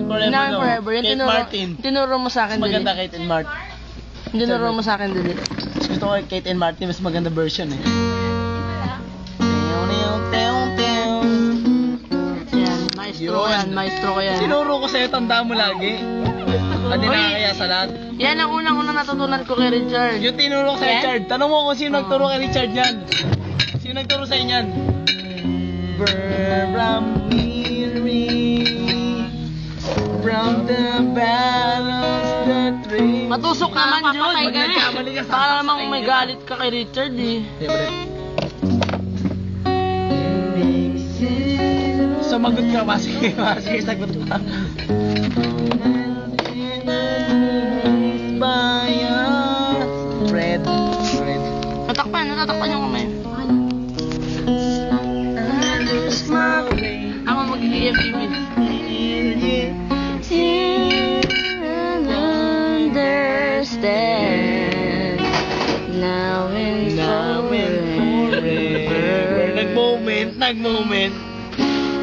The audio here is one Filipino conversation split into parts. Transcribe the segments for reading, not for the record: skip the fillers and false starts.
Forever, Inamin no? forever. Yung Kate Martin. tinuro mo sa akin, Maganda Dili. Kate and Martin. Yung tinuro mo sa akin, Dili. Mas gusto ko kay Kate and Martin, mas maganda version eh. Yan, maestro ko yan, maestro ko yan. Sinuro ko sa'yo, tanda mo lagi. Hindi na kaya sa lahat. Yan ang unang-unang natutunan ko kay Richard. Yung tinuro ko sa Richard, tanong mo kung sino nagturo kay Richard yan. Sino nagturo sa inyan? From the battles the three. Matusok naman, Papatay Jun. ka na. Nagkamali ka sa Baka namang may galit ka kay Richard eh. Sumagot ka ba? Sige, sagot ka. Fred. Natatakpan yung kamay. Ako magiging MTV. Understand now and forever. Nag-moment.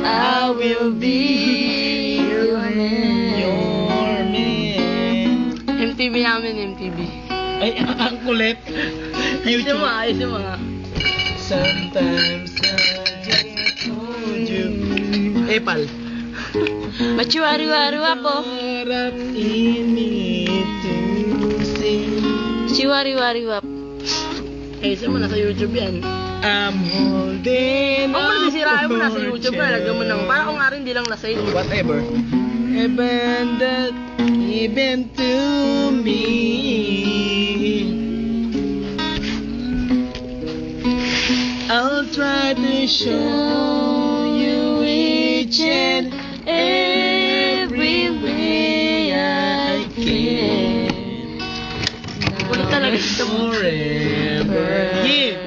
I will be your man. Your man. MTV namin, MTV. Ay, ang kulit. Ayusin mo, ayusin mo nga. Sometimes I just hold you. Epal. Machiwari-wari po. Harap ini to sing. Chiwari-wari wap. Ayusin mo, nasa YouTube yan. I'm holding Kung mo nasisirain mo, nasa YouTube na, lagyan mo ng, para kung nga rin, di lang nasa YouTube. whatever. Even that even to me. I'll try to show you each and every way I can. Ulit talaga ito. Forever. Yeah.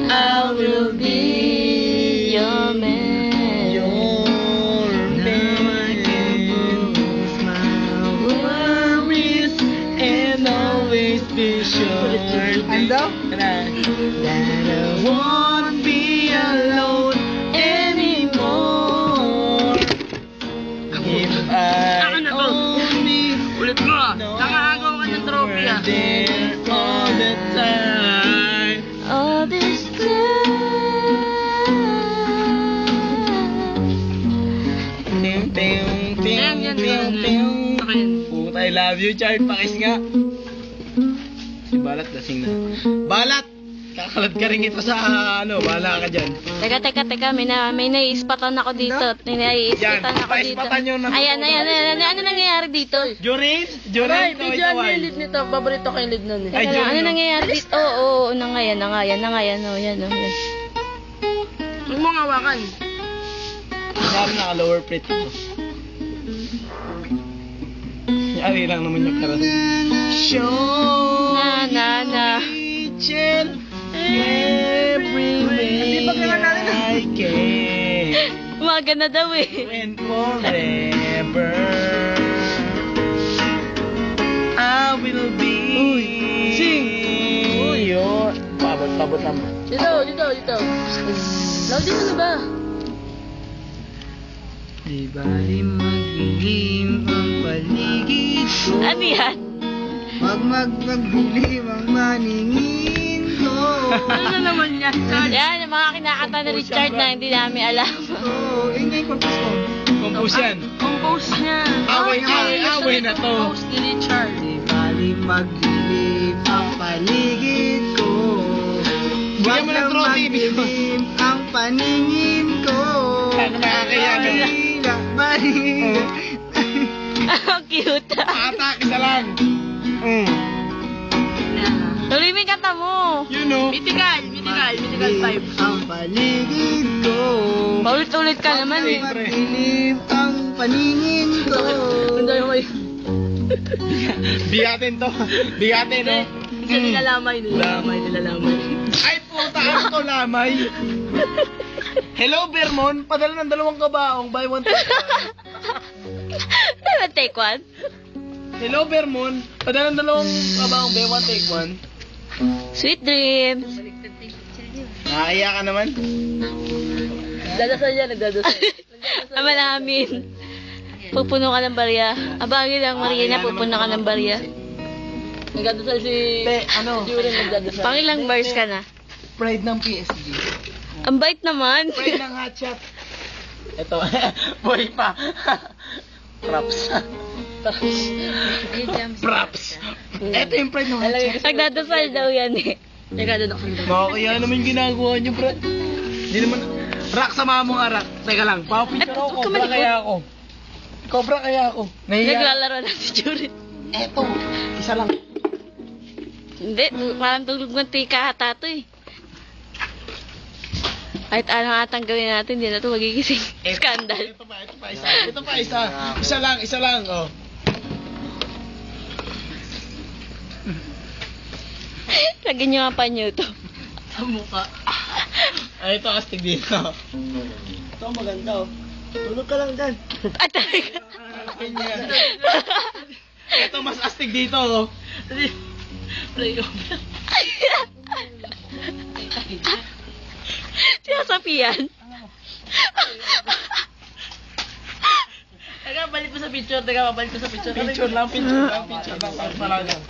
I will be your man. Your man. Worries and always be sure that I won't be alone anymore. If I only Ulit mo ah. Nakahagaw ka ng trophy ah. there all the time. All this Ting, ting, ting, ting, ting. Puta, I love you, Chard. Pakis nga. Si Balat, lasing na. Balat! Kakalat ka rin ito sa ano, bahala ka dyan. Teka, may naiispatan ako dito. May naiispatan Yan, ako dito. paispatan nyo na. Ayan. Ano nangyayari dito? Jurin? Ay, Jurin? bigyan niya yung lead nito. Paborito ko yung lead nun eh. Ay, Teka lang, Jun, ano no? nangyayari dito? Oo, na nga yan. Yan. Huwag mo ngawakan. Sabi naka-lower plate ito. Yari lang naman yung karas. Show Na. each and every way I can. Umaga na daw eh. And forever I will be your pabot naman. Dito. Loudin mo na ba? Di bali magdilim ang paligid ko. Ano yan? Magdilim ang maningin ko. Ano na naman yan? Yan, yung mga kinakanta ni Richard na hindi namin alam. Ingay compose ko. Compose yan. Compose niya. Away na to. Compose ni Richard. Di bali magdilim ang paligid ko. Bigyan mo ng trophy. Magdilim ang paningin ko. Ano makakayagan? Ang cute. Atak, isa lang. Tuloy mo yung kanta mo. You know. Mythical 5. Ang paligid ko. Paulit-ulit ka naman eh. Magdilim ang paningin ko. Ang dami may... Bigatin to. Bigatin, no? Kasi nilalamay. Ay, puta, ano to, lamay? Hello, Vermont. Padala ng 2 kabaong. Buy one, take one. Diba take one? Hello, Vermont. Padala ng 2 kabaong. Buy one, take one. Sweet dreams. Nakakaya ka naman. Nagdadasal yan. Ama namin. Pupuno ka ng barya. Abangin lang, Marina, pupuno ka ng barya. Nagdadasal si... Ano? Juren nagdadasal. Pangilang bars ka na? Pride ng PSG. Ang bait naman. Pride ng hotshot. Ito, boy pa. Props. Props. Ito yung pride ng hotshot. Nagdadasal daw yan eh. Nagdadasal. Kaya naman ginagawa niyo, bro. Hindi naman... Rock, sama mo nga, Rock. Teka lang, papicture At, ako. huwag ka Cobra malikot. kaya ako. Cobra kaya ako. Nahiya. Naglalaro na si Juren. Eto, isa lang. Hindi, parang tulog ng tika ata to eh. Kahit ano atang gawin natin, hindi na ito magigising. Scandal. Ito pa, isa. Ito pa, isa. Isa lang, oh. Lagyan nyo nga panyo to. Sa mukha. Ay, ito, astig dito. Ito, maganda, oh. Tulog ka lang dyan. At talaga. Ito, mas astig dito, oh. Sinasapian. Teka, balik ko sa picture. Teka, balik ko sa picture. Picture lang. Picture lang.